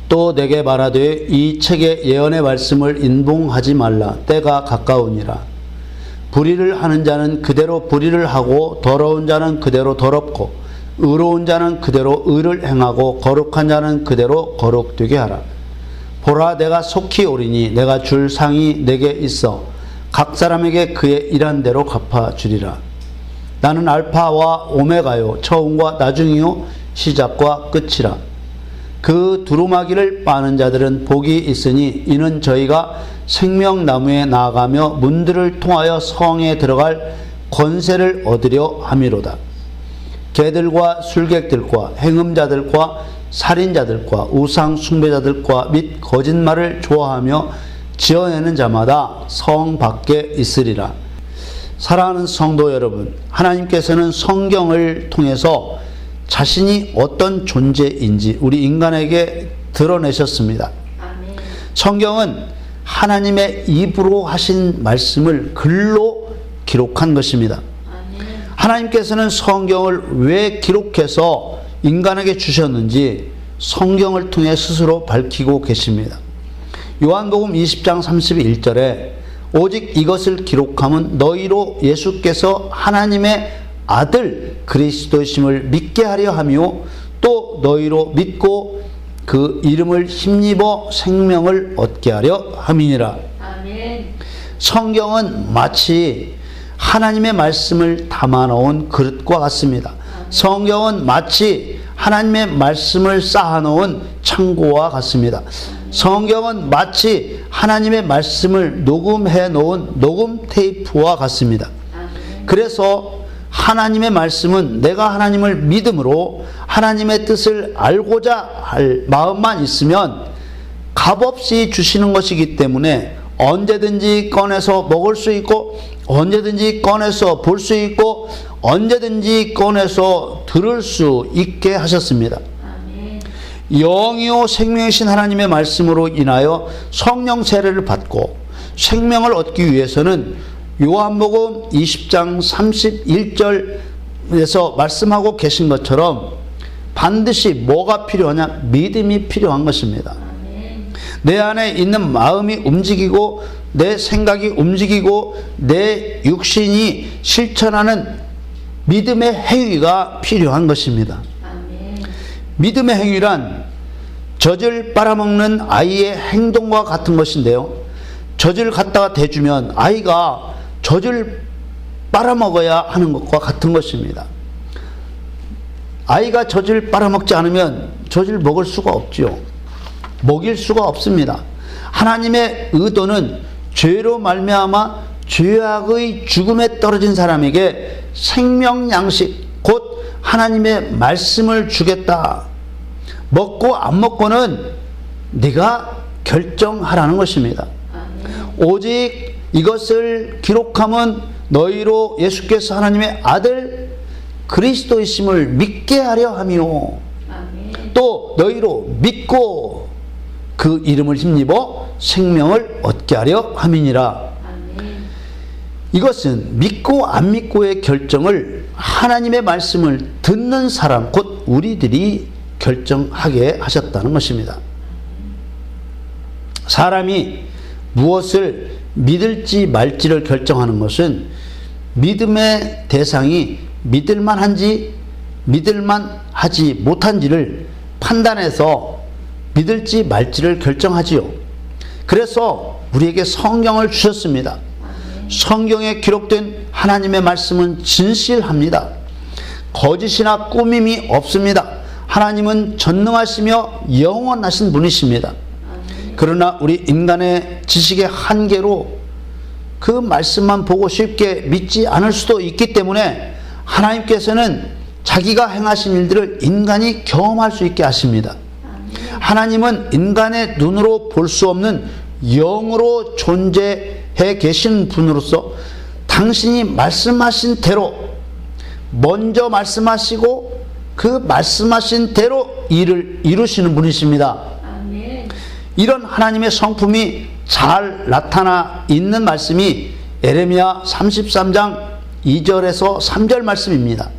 또 내게 말하되 이 책의 예언의 말씀을 인봉하지 말라. 때가 가까우니라. 불의를 하는 자는 그대로 불의를 하고 더러운 자는 그대로 더럽고 의로운 자는 그대로 의를 행하고 거룩한 자는 그대로 거룩되게 하라. 보라, 내가 속히 오리니 내가 줄 상이 내게 있어 각 사람에게 그의 일한 대로 갚아주리라. 나는 알파와 오메가요 처음과 나중이요 시작과 끝이라. 그 두루마기를 빠는 자들은 복이 있으니 이는 저희가 생명나무에 나아가며 문들을 통하여 성에 들어갈 권세를 얻으려 함이로다. 개들과 술객들과 행음자들과 살인자들과 우상 숭배자들과 및 거짓말을 좋아하며 지어내는 자마다 성 밖에 있으리라. 사랑하는 성도 여러분, 하나님께서는 성경을 통해서 자신이 어떤 존재인지 우리 인간에게 드러내셨습니다. 아멘. 성경은 하나님의 입으로 하신 말씀을 글로 기록한 것입니다. 아멘. 하나님께서는 성경을 왜 기록해서 인간에게 주셨는지 성경을 통해 스스로 밝히고 계십니다. 요한복음 20장 31절에 오직 이것을 기록함은 너희로 예수께서 하나님의 아들 그리스도이심을 믿게 하려 하며 또 너희로 믿고 그 이름을 힘입어 생명을 얻게 하려 함이니라. 아멘. 성경은 마치 하나님의 말씀을 담아놓은 그릇과 같습니다. 성경은 마치 하나님의 말씀을 쌓아놓은 창고와 같습니다. 성경은 마치 하나님의 말씀을 녹음해 놓은 녹음 테이프와 같습니다. 그래서 하나님의 말씀은 내가 하나님을 믿음으로 하나님의 뜻을 알고자 할 마음만 있으면 값없이 주시는 것이기 때문에 언제든지 꺼내서 먹을 수 있고 언제든지 꺼내서 볼 수 있고 언제든지 꺼내서 들을 수 있게 하셨습니다. 영이요 생명이신 하나님의 말씀으로 인하여 성령 세례를 받고 생명을 얻기 위해서는 요한복음 20장 31절에서 말씀하고 계신 것처럼 반드시 뭐가 필요하냐? 믿음이 필요한 것입니다. 내 안에 있는 마음이 움직이고 내 생각이 움직이고 내 육신이 실천하는 믿음의 행위가 필요한 것입니다. 믿음의 행위란 젖을 빨아먹는 아이의 행동과 같은 것인데요. 젖을 갖다가 대주면 아이가 젖을 빨아먹어야 하는 것과 같은 것입니다. 아이가 젖을 빨아먹지 않으면 젖을 먹을 수가 없죠. 먹일 수가 없습니다. 하나님의 의도는 죄로 말미암아 죄악의 죽음에 떨어진 사람에게 생명 양식 곧 하나님의 말씀을 주겠다. 먹고 안 먹고는 네가 결정하라는 것입니다. 오직 이것을 기록함은 너희로 예수께서 하나님의 아들 그리스도이심을 믿게 하려 함이요. 또 너희로 믿고 그 이름을 힘입어 생명을 얻게 하려 함이니라. 이것은 믿고 안 믿고의 결정을 하나님의 말씀을 듣는 사람 곧 우리들이 결정하게 하셨다는 것입니다. 사람이 무엇을 믿을지 말지를 결정하는 것은 믿음의 대상이 믿을만한지 믿을만하지 못한지를 판단해서 믿을지 말지를 결정하지요. 그래서 우리에게 성경을 주셨습니다. 성경에 기록된 하나님의 말씀은 진실합니다. 거짓이나 꾸밈이 없습니다. 하나님은 전능하시며 영원하신 분이십니다. 그러나 우리 인간의 지식의 한계로 그 말씀만 보고 쉽게 믿지 않을 수도 있기 때문에 하나님께서는 자기가 행하신 일들을 인간이 경험할 수 있게 하십니다. 하나님은 인간의 눈으로 볼 수 없는 영으로 존재해 계신 분으로서 당신이 말씀하신 대로 먼저 말씀하시고 그 말씀하신 대로 일을 이루시는 분이십니다. 아멘. 이런 하나님의 성품이 잘 나타나 있는 말씀이 에레미야 33장 2절에서 3절 말씀입니다.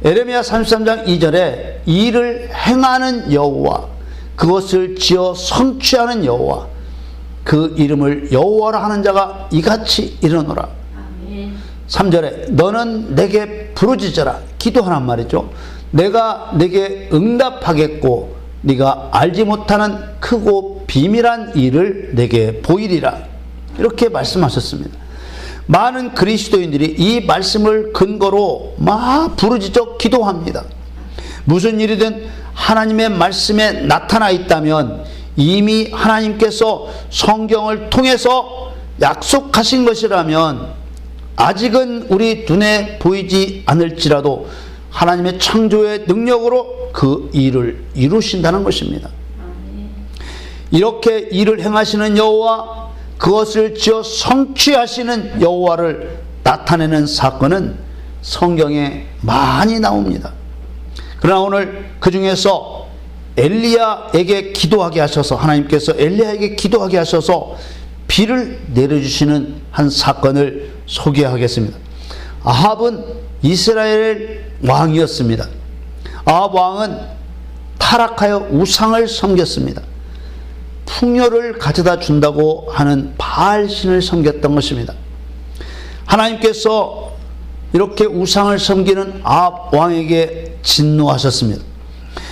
에레미야 33장 2절에 이를 행하는 여호와 그것을 지어 성취하는 여호와, 그 이름을 여호와라 하는 자가 이같이 이르노라. 3절에 너는 내게 부르짖어라, 기도하란 말이죠. 내가 내게 응답하겠고 네가 알지 못하는 크고 비밀한 일을 내게 보이리라. 이렇게 말씀하셨습니다. 많은 그리스도인들이 이 말씀을 근거로 막 부르짖어 기도합니다. 무슨 일이든 하나님의 말씀에 나타나 있다면 이미 하나님께서 성경을 통해서 약속하신 것이라면 아직은 우리 눈에 보이지 않을지라도 하나님의 창조의 능력으로 그 일을 이루신다는 것입니다. 이렇게 일을 행하시는 여호와, 그것을 지어 성취하시는 여호와를 나타내는 사건은 성경에 많이 나옵니다. 그러나 오늘 그 중에서 엘리야에게 기도하게 하셔서, 하나님께서 엘리야에게 기도하게 하셔서 비를 내려주시는 한 사건을 소개하겠습니다. 아합은 이스라엘 왕이었습니다. 아합 왕은 타락하여 우상을 섬겼습니다. 풍요를 가져다 준다고 하는 바알신을 섬겼던 것입니다. 하나님께서 이렇게 우상을 섬기는 아합 왕에게 진노하셨습니다.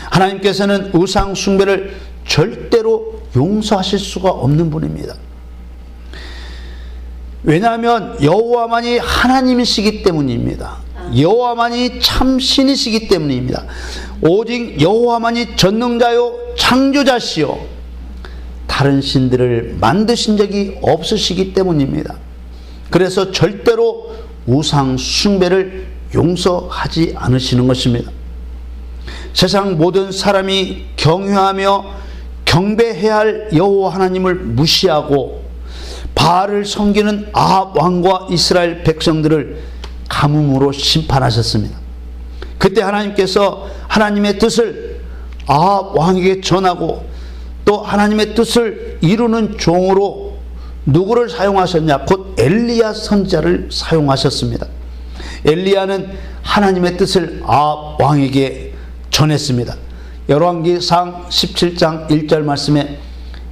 하나님께서는 우상 숭배를 절대로 용서하실 수가 없는 분입니다. 왜냐하면 여호와만이 하나님이시기 때문입니다. 여호와만이 참신이시기 때문입니다. 오직 여호와만이 전능자요 창조자시요 다른 신들을 만드신 적이 없으시기 때문입니다. 그래서 절대로 우상 숭배를 용서하지 않으시는 것입니다. 세상 모든 사람이 경외하며 경배해야 할 여호와 하나님을 무시하고 바알을 섬기는 아합 왕과 이스라엘 백성들을 가뭄으로 심판하셨습니다. 그때 하나님께서 하나님의 뜻을 아합 왕에게 전하고 또 하나님의 뜻을 이루는 종으로 누구를 사용하셨냐? 곧 엘리야 선지자를 사용하셨습니다. 엘리야는 하나님의 뜻을 아합 왕에게 전했습니다. 열왕기상 17장 1절 말씀에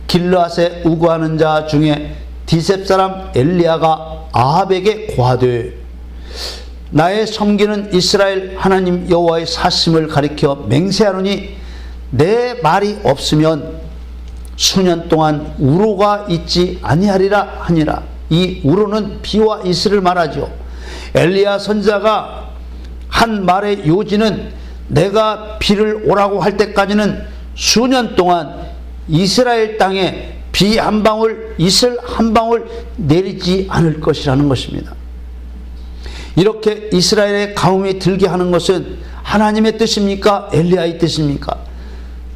길르앗에 우거하는 자 중에 디셉 사람 엘리야가 아합에게 고하되 나의 섬기는 이스라엘 하나님 여호와의 사심을 가리켜 맹세하노니 내 말이 없으면 수년 동안 우로가 있지 아니하리라 하니라. 이 우로는 비와 이슬을 말하죠. 엘리야 선지자가 한 말의 요지는 내가 비를 오라고 할 때까지는 수년 동안 이스라엘 땅에 비 한 방울, 이슬 한 방울 내리지 않을 것이라는 것입니다. 이렇게 이스라엘의 가뭄이 들게 하는 것은 하나님의 뜻입니까? 엘리야의 뜻입니까?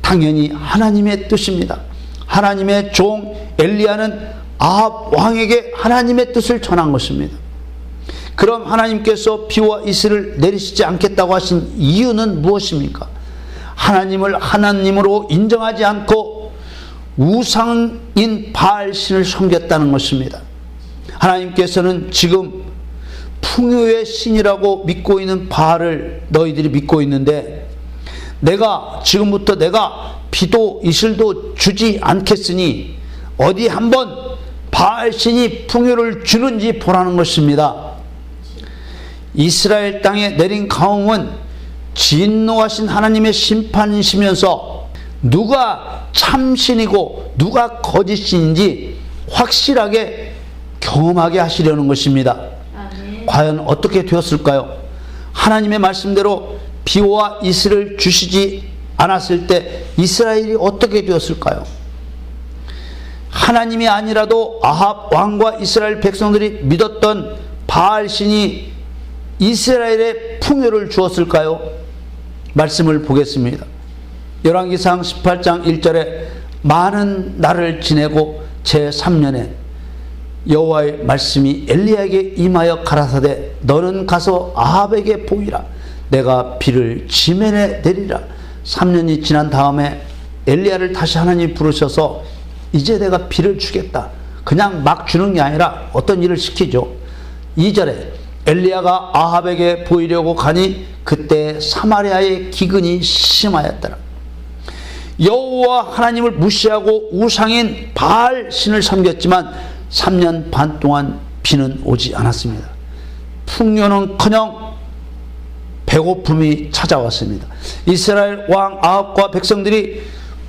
당연히 하나님의 뜻입니다. 하나님의 종 엘리야는 아합 왕에게 하나님의 뜻을 전한 것입니다. 그럼 하나님께서 비와 이슬을 내리시지 않겠다고 하신 이유는 무엇입니까? 하나님을 하나님으로 인정하지 않고 우상인 바알신을 섬겼다는 것입니다. 하나님께서는 지금 풍요의 신이라고 믿고 있는 바알을 너희들이 믿고 있는데 지금부터 내가 비도 이슬도 주지 않겠으니 어디 한번 바알신이 풍요를 주는지 보라는 것입니다. 이스라엘 땅에 내린 가뭄은 진노하신 하나님의 심판이시면서 누가 참신이고 누가 거짓신인지 확실하게 경험하게 하시려는 것입니다. 과연 어떻게 되었을까요? 하나님의 말씀대로 비와 이슬을 주시지 않았을 때 이스라엘이 어떻게 되었을까요? 하나님이 아니라도 아합 왕과 이스라엘 백성들이 믿었던 바알신이 이스라엘에 풍요를 주었을까요? 말씀을 보겠습니다. 열왕기상 18장 1절에 많은 날을 지내고 제3년에 여호와의 말씀이 엘리야에게 임하여 가라사대 너는 가서 아합에게 보이라. 내가 비를 지면에 내리라. 3년이 지난 다음에 엘리야를 다시 하나님이 부르셔서 이제 내가 비를 주겠다. 그냥 막 주는 게 아니라 어떤 일을 시키죠. 2절에 엘리야가 아합에게 보이려고 가니 그때 사마리아의 기근이 심하였더라. 여호와 하나님을 무시하고 우상인 바알 신을 섬겼지만 3년 반 동안 비는 오지 않았습니다. 풍요는커녕 배고픔이 찾아왔습니다. 이스라엘 왕 아합과 백성들이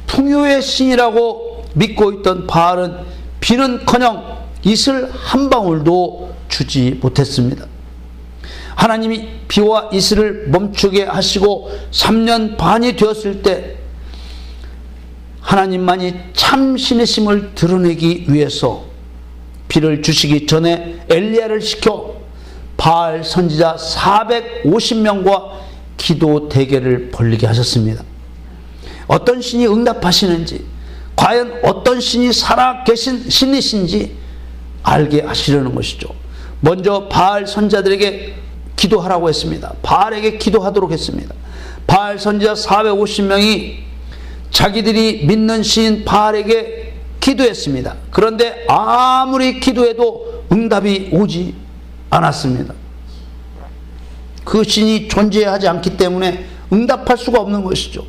풍요의 신이라고 믿고 있던 바알은 비는커녕 이슬 한 방울도 주지 못했습니다. 하나님이 비와 이슬을 멈추게 하시고 3년 반이 되었을 때 하나님만이 참 신이심을 드러내기 위해서 비를 주시기 전에 엘리야를 시켜 바알 선지자 450명과 기도 대결을 벌이게 하셨습니다. 어떤 신이 응답하시는지, 과연 어떤 신이 살아계신 신이신지 알게 하시려는 것이죠. 먼저 바알 선지자들에게 기도하라고 했습니다. 바알에게 기도하도록 했습니다. 바알 선지자 450명이 자기들이 믿는 신인 바알에게 기도했습니다. 그런데 아무리 기도해도 응답이 오지 않았습니다. 그 신이 존재하지 않기 때문에 응답할 수가 없는 것이죠.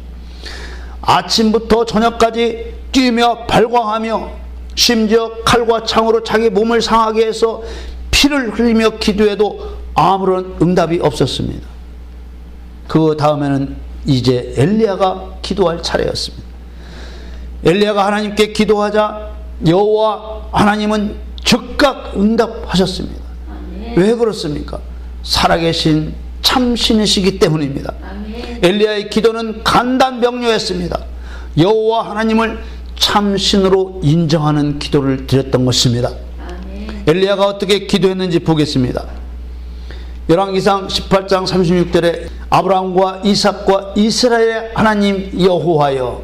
아침부터 저녁까지 뛰며 발광하며 심지어 칼과 창으로 자기 몸을 상하게 해서 피를 흘리며 기도해도 아무런 응답이 없었습니다. 그 다음에는 이제 엘리야가 기도할 차례였습니다. 엘리야가 하나님께 기도하자 여호와 하나님은 즉각 응답하셨습니다. 왜 그렇습니까? 살아계신 참 신이시기 때문입니다. 엘리야의 기도는 간단명료했습니다. 여호와 하나님을 참 신으로 인정하는 기도를 드렸던 것입니다. 엘리야가 어떻게 기도했는지 보겠습니다. 열왕기상 18장 36절에 아브라함과 이삭과 이스라엘의 하나님 여호와여,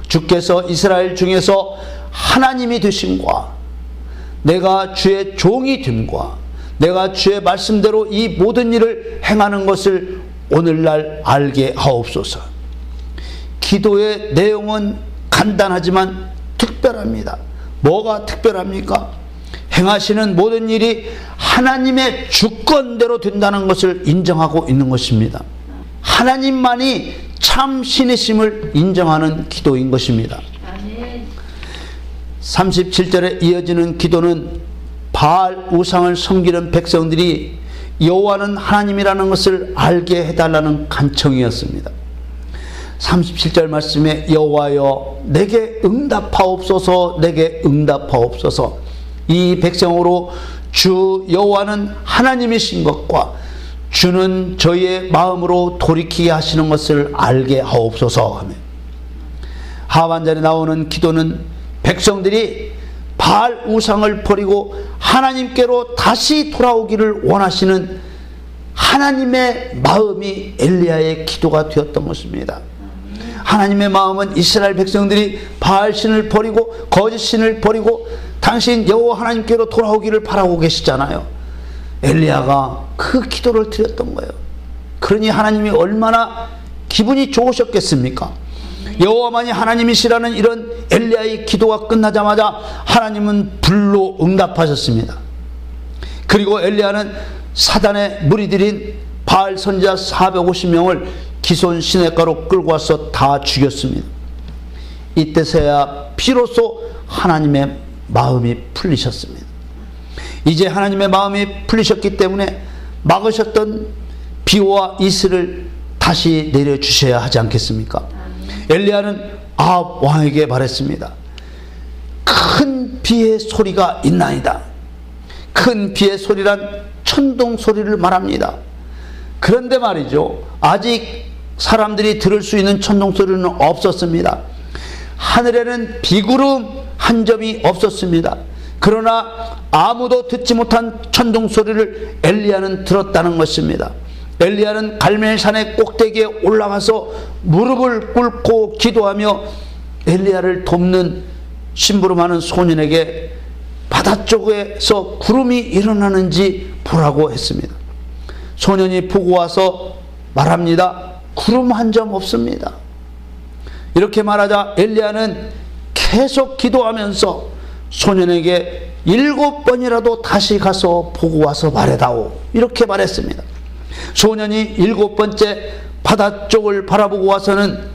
주께서 이스라엘 중에서 하나님이 되심과 내가 주의 종이 됨과 내가 주의 말씀대로 이 모든 일을 행하는 것을 오늘날 알게 하옵소서. 기도의 내용은 간단하지만 특별합니다. 뭐가 특별합니까? 행하시는 모든 일이 하나님의 주권대로 된다는 것을 인정하고 있는 것입니다. 하나님만이 참 신이심을 인정하는 기도인 것입니다. 37절에 이어지는 기도는 바알 우상을 섬기는 백성들이 여호와는 하나님이라는 것을 알게 해달라는 간청이었습니다. 37절 말씀에 여호와여 내게 응답하옵소서, 내게 응답하옵소서. 이 백성으로 주 여호와는 하나님이신 것과 주는 저희의 마음으로 돌이키게 하시는 것을 알게 하옵소서 하며, 하반절에 나오는 기도는 백성들이 바알 우상을 버리고 하나님께로 다시 돌아오기를 원하시는 하나님의 마음이 엘리야의 기도가 되었던 것입니다. 하나님의 마음은 이스라엘 백성들이 바알 신을 버리고 거짓 신을 버리고 당신 여호와 하나님께로 돌아오기를 바라고 계시잖아요. 엘리야가 그 기도를 드렸던 거예요. 그러니 하나님이 얼마나 기분이 좋으셨겠습니까? 여호와만이 하나님이시라는 이런 엘리야의 기도가 끝나자마자 하나님은 불로 응답하셨습니다. 그리고 엘리야는 사단의 무리들인 바알 선지자 450명을 기손 시냇가로 끌고 와서 다 죽였습니다. 이때서야 비로소 하나님의 마음이 풀리셨습니다. 이제 하나님의 마음이 풀리셨기 때문에 막으셨던 비와 이슬을 다시 내려주셔야 하지 않겠습니까? 엘리야는 아합 왕에게 말했습니다. 큰 비의 소리가 있나이다. 큰 비의 소리란 천둥 소리를 말합니다. 그런데 말이죠, 아직 사람들이 들을 수 있는 천둥 소리는 없었습니다. 하늘에는 비구름 한 점이 없었습니다. 그러나 아무도 듣지 못한 천둥 소리를 엘리야는 들었다는 것입니다. 엘리야는 갈멜산의 꼭대기에 올라가서 무릎을 꿇고 기도하며 엘리야를 돕는 심부름하는 소년에게 바다 쪽에서 구름이 일어나는지 보라고 했습니다. 소년이 보고 와서 말합니다. 구름 한 점 없습니다. 이렇게 말하자 엘리야는 계속 기도하면서 소년에게 7번이라도 다시 가서 보고 와서 말해다오, 이렇게 말했습니다. 소년이 7번째 바다 쪽을 바라보고 와서는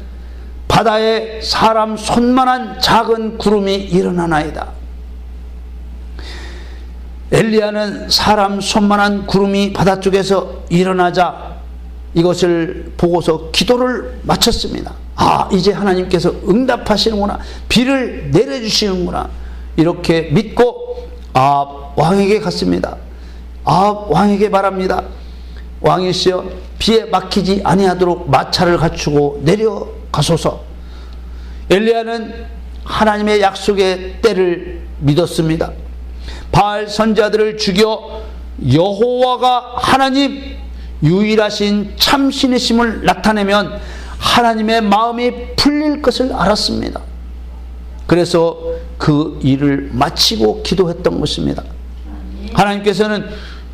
바다에 사람 손만한 작은 구름이 일어나나이다. 엘리야는 사람 손만한 구름이 바다 쪽에서 일어나자 이것을 보고서 기도를 마쳤습니다. 아, 이제 하나님께서 응답하시는구나, 비를 내려주시는구나, 이렇게 믿고 아합 왕에게 갔습니다. 아합 왕에게 말합니다. 왕이시여, 비에 막히지 아니하도록 마차를 갖추고 내려가소서. 엘리야는 하나님의 약속의 때를 믿었습니다. 바알 선지자들을 죽여 여호와가 하나님, 유일하신 참신이심을 나타내면 하나님의 마음이 풀릴 것을 알았습니다. 그래서 그 일을 마치고 기도했던 것입니다. 하나님께서는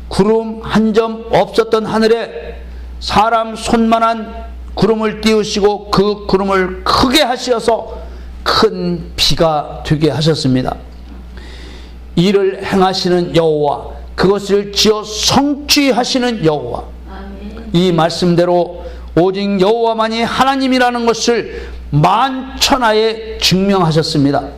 구름 한 점 없었던 하늘에 사람 손만한 구름을 띄우시고 그 구름을 크게 하시어서 큰 비가 되게 하셨습니다. 이를 행하시는 여호와, 그것을 지어 성취하시는 여호와, 이 말씀대로 오직 여호와만이 하나님이라는 것을 만천하에 증명하셨습니다.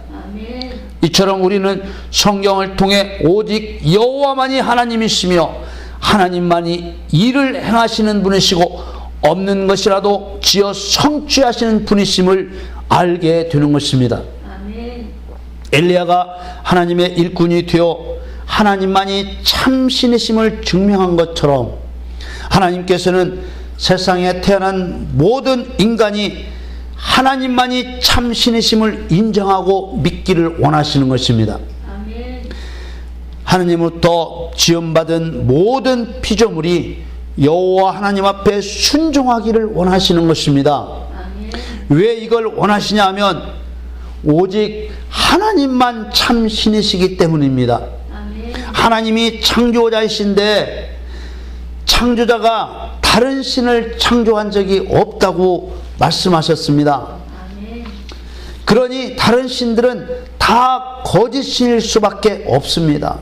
이처럼 우리는 성경을 통해 오직 여호와만이 하나님이시며 하나님만이 일을 행하시는 분이시고 없는 것이라도 지어 성취하시는 분이심을 알게 되는 것입니다. 엘리야가 하나님의 일꾼이 되어 하나님만이 참신이심을 증명한 것처럼 하나님께서는 세상에 태어난 모든 인간이 하나님만이 참신이심을 인정하고 믿기를 원하시는 것입니다. 하나님으로부터 지음받은 모든 피조물이 여호와 하나님 앞에 순종하기를 원하시는 것입니다. 왜 이걸 원하시냐 하면 오직 하나님만 참신이시기 때문입니다. 하나님이 창조자이신데 창조자가 다른 신을 창조한 적이 없다고 말씀하셨습니다. 그러니 다른 신들은 다 거짓신일 수밖에 없습니다.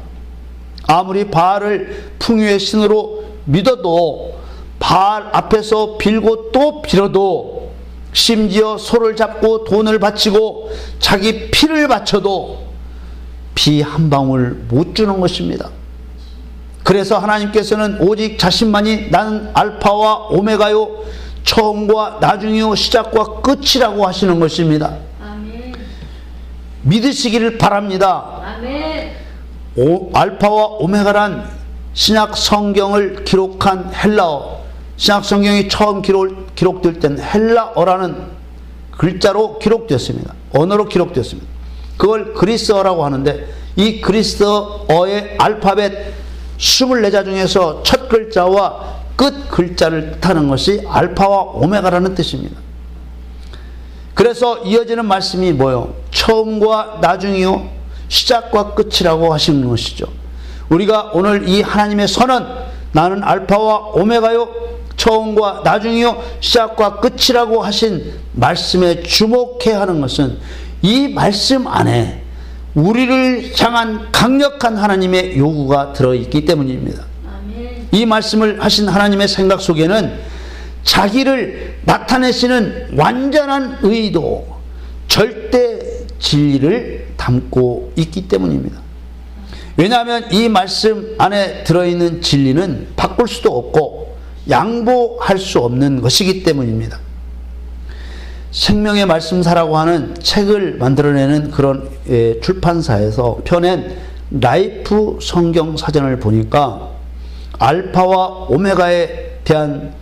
아무리 바알을 풍요의 신으로 믿어도, 바알 앞에서 빌고 또 빌어도, 심지어 소를 잡고 돈을 바치고 자기 피를 바쳐도 비 한 방울 못 주는 것입니다. 그래서 하나님께서는 오직 자신만이 나는 알파와 오메가요, 처음과 나중이요, 시작과 끝이라고 하시는 것입니다. 아멘. 믿으시기를 바랍니다. 아멘. 알파와 오메가란 신약 성경을 기록한 헬라어, 신약 성경이 처음 기록될 때는 헬라어라는 글자로 기록되었습니다. 언어로 기록되었습니다. 그걸 그리스어라고 하는데, 이 그리스어의 알파벳 24자 중에서 첫 글자와 끝 글자를 뜻하는 것이 알파와 오메가라는 뜻입니다. 그래서 이어지는 말씀이 뭐요? 처음과 나중이요, 시작과 끝이라고 하시는 것이죠. 우리가 오늘 이 하나님의 선언, 나는 알파와 오메가요, 처음과 나중이요, 시작과 끝이라고 하신 말씀에 주목해야 하는 것은 이 말씀 안에 우리를 향한 강력한 하나님의 요구가 들어있기 때문입니다. 아멘. 이 말씀을 하신 하나님의 생각 속에는 자기를 나타내시는 완전한 의도, 절대 진리를 담고 있기 때문입니다. 왜냐하면 이 말씀 안에 들어있는 진리는 바꿀 수도 없고 양보할 수 없는 것이기 때문입니다. 생명의 말씀사라고 하는 책을 만들어내는 그런 출판사에서 펴낸 라이프 성경 사전을 보니까 알파와 오메가에 대한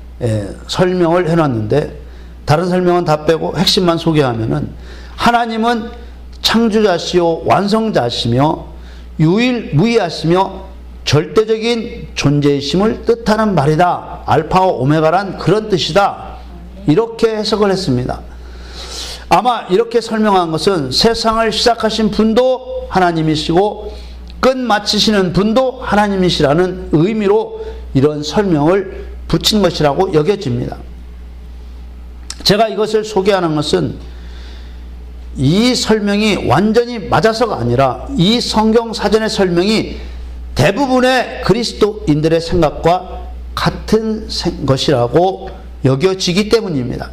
설명을 해놨는데, 다른 설명은 다 빼고 핵심만 소개하면은, 하나님은 창조자시요 완성자시며 유일무이하시며 절대적인 존재이심을 뜻하는 말이다. 알파와 오메가란 그런 뜻이다. 이렇게 해석을 했습니다. 아마 이렇게 설명한 것은 세상을 시작하신 분도 하나님이시고 끝 마치시는 분도 하나님이시라는 의미로 이런 설명을 붙인 것이라고 여겨집니다. 제가 이것을 소개하는 것은 이 설명이 완전히 맞아서가 아니라 이 성경 사전의 설명이 대부분의 그리스도인들의 생각과 같은 것이라고 여겨지기 때문입니다.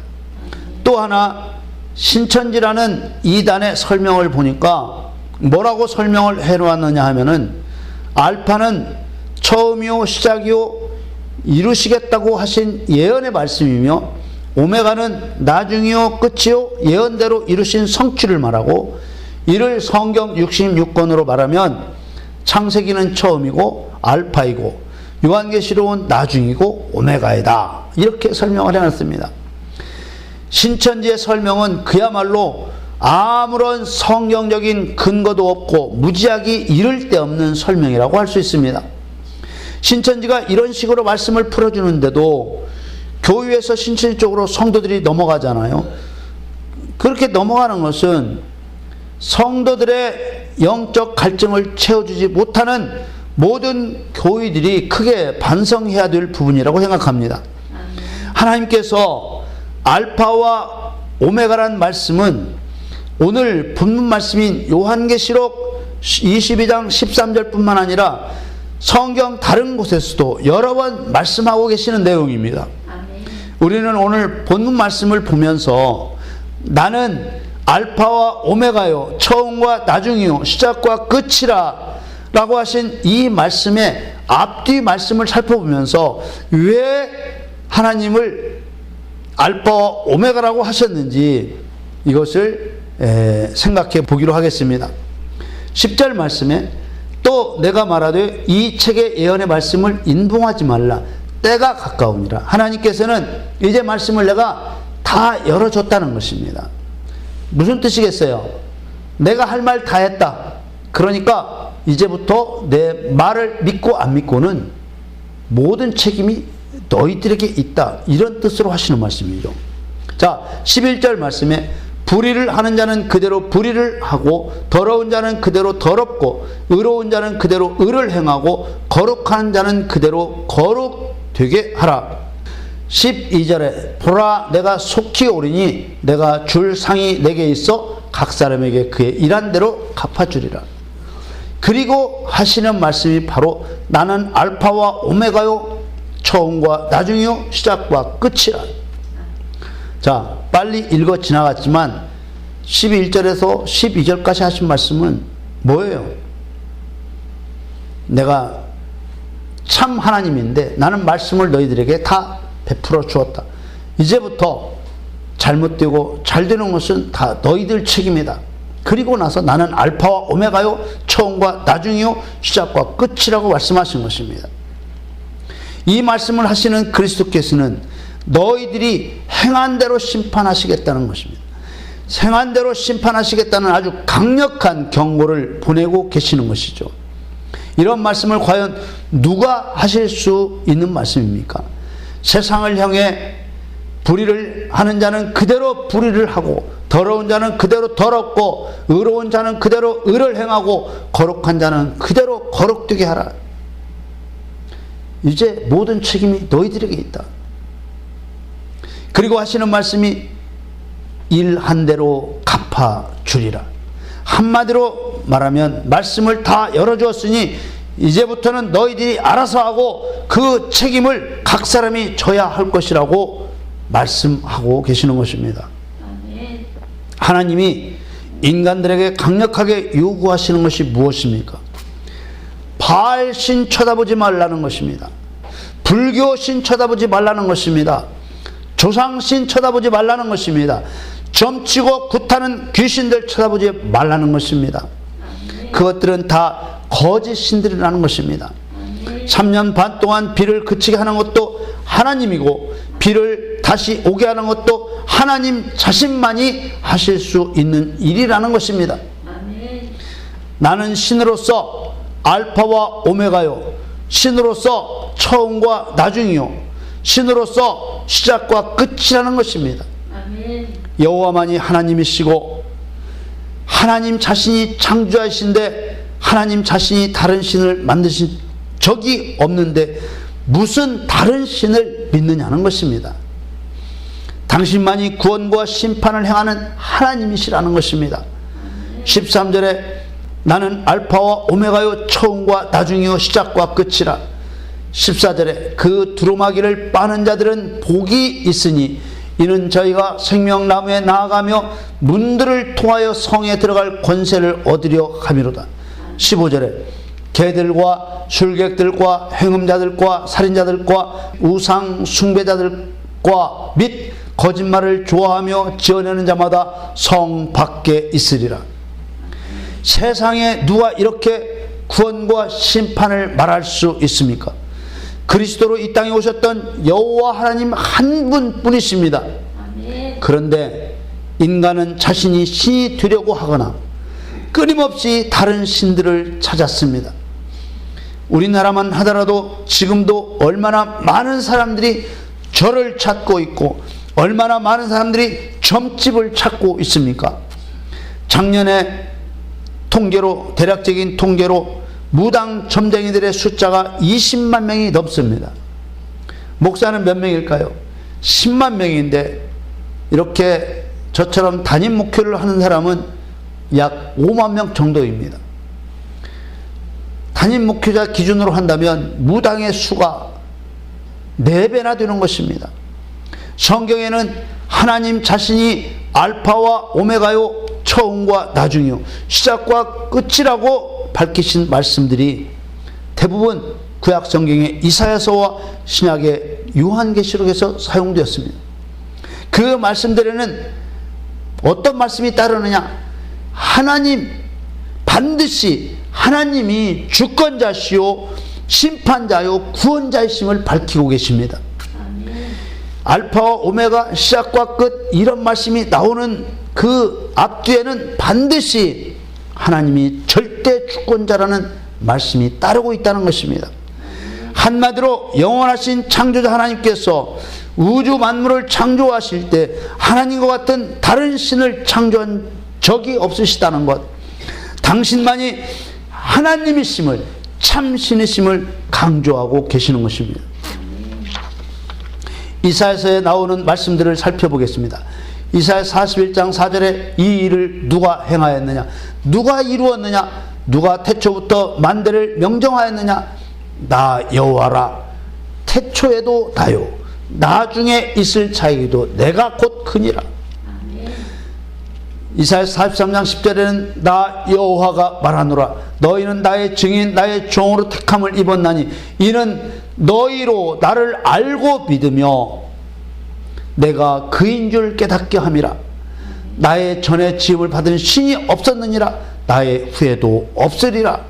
또 하나, 신천지라는 이단의 설명을 보니까 뭐라고 설명을 해놓았느냐 하면은 알파는 처음이요 시작이요 이루시겠다고 하신 예언의 말씀이며 오메가는 나중이요 끝이요 예언대로 이루신 성취를 말하고 이를 성경 66권으로 말하면 창세기는 처음이고 알파이고 요한계시록은 나중이고 오메가이다. 이렇게 설명을 해놨습니다. 신천지의 설명은 그야말로 아무런 성경적인 근거도 없고 무지하기 이를 데 없는 설명이라고 할 수 있습니다. 신천지가 이런 식으로 말씀을 풀어주는데도 교회에서 신천지 쪽으로 성도들이 넘어가잖아요. 그렇게 넘어가는 것은 성도들의 영적 갈증을 채워주지 못하는 모든 교회들이 크게 반성해야 될 부분이라고 생각합니다. 하나님께서 알파와 오메가란 말씀은 오늘 본문 말씀인 요한계시록 22장 13절뿐만 아니라 성경 다른 곳에서도 여러 번 말씀하고 계시는 내용입니다. 우리는 오늘 본문 말씀을 보면서 나는 알파와 오메가요 처음과 나중이요 시작과 끝이라 라고 하신 이 말씀의 앞뒤 말씀을 살펴보면서 왜 하나님을 알파와 오메가라고 하셨는지 이것을 생각해 보기로 하겠습니다. 10절 말씀에 또 내가 말하되 이 책의 예언의 말씀을 인봉하지 말라. 때가 가까우니라. 하나님께서는 이제 말씀을 내가 다 열어줬다는 것입니다. 무슨 뜻이겠어요? 내가 할 말 다 했다. 그러니까 이제부터 내 말을 믿고 안 믿고는 모든 책임이 너희들에게 있다. 이런 뜻으로 하시는 말씀이죠. 자, 11절 말씀에 불의를 하는 자는 그대로 불의를 하고 더러운 자는 그대로 더럽고 의로운 자는 그대로 의를 행하고 거룩한 자는 그대로 거룩되게 하라. 12절에 보라 내가 속히 오리니 내가 줄 상이 내게 있어 각 사람에게 그의 일한 대로 갚아주리라. 그리고 하시는 말씀이 바로 나는 알파와 오메가요 처음과 나중이요 시작과 끝이라. 자, 빨리 읽어 지나갔지만 11절에서 12절까지 하신 말씀은 뭐예요? 내가 참 하나님인데 나는 말씀을 너희들에게 다 베풀어 주었다. 이제부터 잘못되고 잘되는 것은 다 너희들 책임이다. 그리고 나서 나는 알파와 오메가요 처음과 나중이요 시작과 끝이라고 말씀하신 것입니다. 이 말씀을 하시는 그리스도께서는 너희들이 행한 대로 심판하시겠다는 것입니다. 행한 대로 심판하시겠다는 아주 강력한 경고를 보내고 계시는 것이죠. 이런 말씀을 과연 누가 하실 수 있는 말씀입니까? 세상을 향해 불의를 하는 자는 그대로 불의를 하고 더러운 자는 그대로 더럽고 의로운 자는 그대로 의를 행하고 거룩한 자는 그대로 거룩되게 하라. 이제 모든 책임이 너희들에게 있다. 그리고 하시는 말씀이 일한 대로 갚아주리라. 한마디로 말하면 말씀을 다 열어주었으니 이제부터는 너희들이 알아서 하고 그 책임을 각 사람이 져야 할 것이라고 말씀하고 계시는 것입니다. 하나님이 인간들에게 강력하게 요구하시는 것이 무엇입니까? 바알 신 쳐다보지 말라는 것입니다. 불교 신 쳐다보지 말라는 것입니다. 조상 신 쳐다보지 말라는 것입니다. 점치고 굿하는 귀신들 쳐다보지 말라는 것입니다. 그것들은 다 거짓 신들이라는 것입니다. 3년 반 동안 비를 그치게 하는 것도 하나님이고 비를 다시 오게 하는 것도 하나님 자신만이 하실 수 있는 일이라는 것입니다. 나는 신으로서 알파와 오메가요, 신으로서 처음과 나중이요, 신으로서 시작과 끝이라는 것입니다. 여호와만이 하나님이시고 하나님 자신이 창조하신데 하나님 자신이 다른 신을 만드신 적이 없는데 무슨 다른 신을 믿느냐는 것입니다. 당신만이 구원과 심판을 행하는 하나님이시라는 것입니다. 13절에 나는 알파와 오메가요 처음과 나중이요 시작과 끝이라. 14절에 그 두루마기를 빠는 자들은 복이 있으니 이는 저희가 생명나무에 나아가며 문들을 통하여 성에 들어갈 권세를 얻으려 함이로다. 15절에 개들과 술객들과 행음자들과 살인자들과 우상 숭배자들과 및 거짓말을 좋아하며 지어내는 자마다 성 밖에 있으리라. 세상에 누가 이렇게 구원과 심판을 말할 수 있습니까? 그리스도로 이 땅에 오셨던 여호와 하나님 한 분뿐이십니다. 그런데 인간은 자신이 신이 되려고 하거나 끊임없이 다른 신들을 찾았습니다. 우리나라만 하더라도 지금도 얼마나 많은 사람들이 절을 찾고 있고 얼마나 많은 사람들이 점집을 찾고 있습니까? 작년에 대략적인 통계로 무당 점쟁이들의 숫자가 20만 명이 넘습니다. 목사는 몇 명일까요? 10만 명인데 이렇게 저처럼 담임 목회를 하는 사람은 약 5만 명 정도입니다. 담임 목회자 기준으로 한다면 무당의 수가 4배나 되는 것입니다. 성경에는 하나님 자신이 알파와 오메가요, 처음과 나중이요, 시작과 끝이라고 밝히신 말씀들이 대부분 구약 성경의 이사야서와 신약의 요한계시록에서 사용되었습니다. 그 말씀들에는 어떤 말씀이 따르느냐? 하나님, 반드시 하나님이 주권자시요 심판자요 구원자이심을 밝히고 계십니다. 알파와 오메가, 시작과 끝, 이런 말씀이 나오는 그 앞뒤에는 반드시 하나님이 절대 주권자라는 말씀이 따르고 있다는 것입니다. 한마디로 영원하신 창조자 하나님께서 우주 만물을 창조하실 때 하나님과 같은 다른 신을 창조한 적이 없으시다는 것, 당신만이 하나님이심을, 참신이심을 강조하고 계시는 것입니다. 이사야서에 나오는 말씀들을 살펴보겠습니다. 이사야 41장 4절에 이 일을 누가 행하였느냐? 누가 이루었느냐? 누가 태초부터 만대를 명정하였느냐? 나 여호와라. 태초에도 나요, 나중에 있을 자이기도 내가 곧 크니라. 이사야 43장 10절에는 나 여호와가 말하노라. 너희는 나의 증인 나의 종으로 택함을 입었나니 이는 너희로 나를 알고 믿으며 내가 그인 줄 깨닫게 함이라. 나의 전에 지음을 받은 신이 없었느니라. 나의 후에도 없으리라.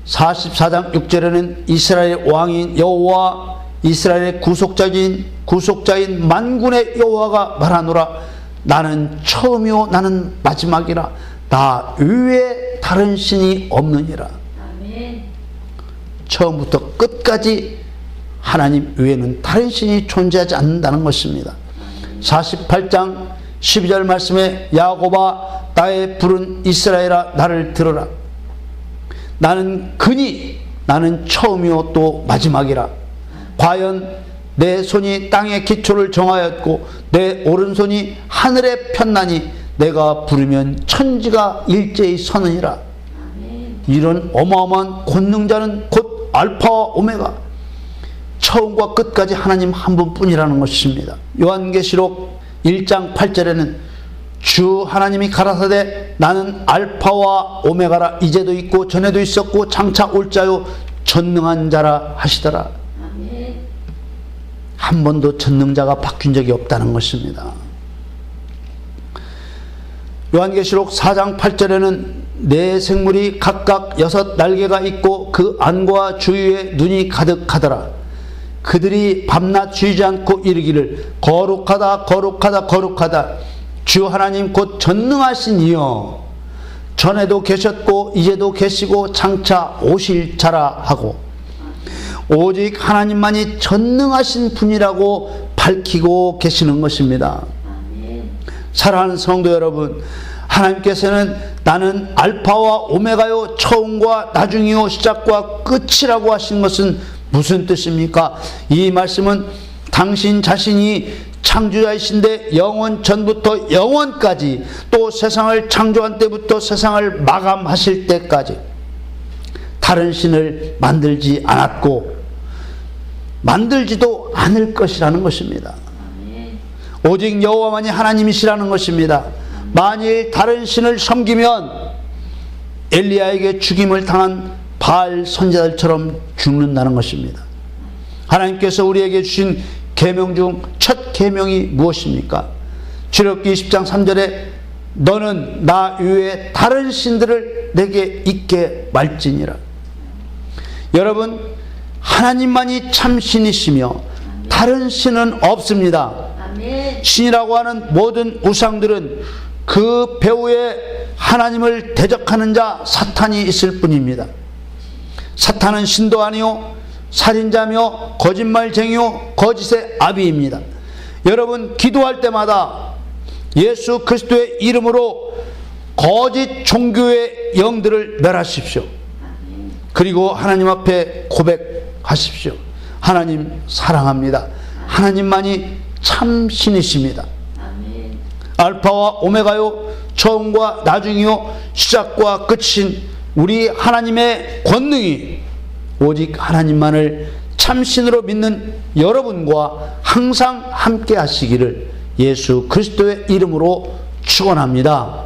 44장 6절에는 이스라엘의 왕인 여호와, 이스라엘의 구속자인 만군의 여호와가 말하노라. 나는 처음이요 나는 마지막이라. 나 외에 다른 신이 없느니라. 아멘. 처음부터 끝까지 하나님 외에는 다른 신이 존재하지 않는다는 것입니다. 48장 12절 말씀에 야곱아 나의 부른 이스라엘아 나를 들으라. 나는 그니 나는 처음이요 또 마지막이라. 과연 내 손이 땅의 기초를 정하였고 내 오른손이 하늘에 폈나니 내가 부르면 천지가 일제히 서느니라. 이런 어마어마한 권능자는 곧 알파와 오메가, 처음과 끝까지 하나님 한 분뿐이라는 것입니다. 요한계시록 1장 8절에는 주 하나님이 가라사대 나는 알파와 오메가라. 이제도 있고 전에도 있었고 장차 올 자요 전능한 자라 하시더라. 한 번도 전능자가 바뀐 적이 없다는 것입니다. 요한계시록 4장 8절에는 네 생물이 각각 6 날개가 있고 그 안과 주위에 눈이 가득하더라. 그들이 밤낮 쉬지 않고 이르기를 거룩하다 거룩하다 거룩하다 주 하나님 곧 전능하신 이여 전에도 계셨고 이제도 계시고 장차 오실 자라 하고, 오직 하나님만이 전능하신 분이라고 밝히고 계시는 것입니다. 사랑하는 성도 여러분, 하나님께서는 나는 알파와 오메가요 처음과 나중이요 시작과 끝이라고 하신 것은 무슨 뜻입니까? 이 말씀은 당신 자신이 창조자이신데 영원 전부터 영원까지, 또 세상을 창조한 때부터 세상을 마감하실 때까지 다른 신을 만들지 않았고 만들지도 않을 것이라는 것입니다. 오직 여호와만이 하나님이시라는 것입니다. 만일 다른 신을 섬기면 엘리야에게 죽임을 당한 바알 선지자들처럼 죽는다는 것입니다. 하나님께서 우리에게 주신 계명 중 첫 계명이 무엇입니까? 출애굽기 20장 3절에 너는 나 외에 다른 신들을 내게 있게 말지니라. 여러분, 하나님만이 참 신이시며 다른 신은 없습니다. 신이라고 하는 모든 우상들은 그 배후에 하나님을 대적하는 자 사탄이 있을 뿐입니다. 사탄은 신도 아니요 살인자며 거짓말쟁이요 거짓의 아비입니다. 여러분, 기도할 때마다 예수 그리스도의 이름으로 거짓 종교의 영들을 멸하십시오. 그리고 하나님 앞에 고백하십시오. 하나님 사랑합니다. 하나님만이 참 신이십니다. 알파와 오메가요, 처음과 나중이요, 시작과 끝인 우리 하나님의 권능이 오직 하나님만을 참신으로 믿는 여러분과 항상 함께 하시기를 예수 그리스도의 이름으로 축원합니다.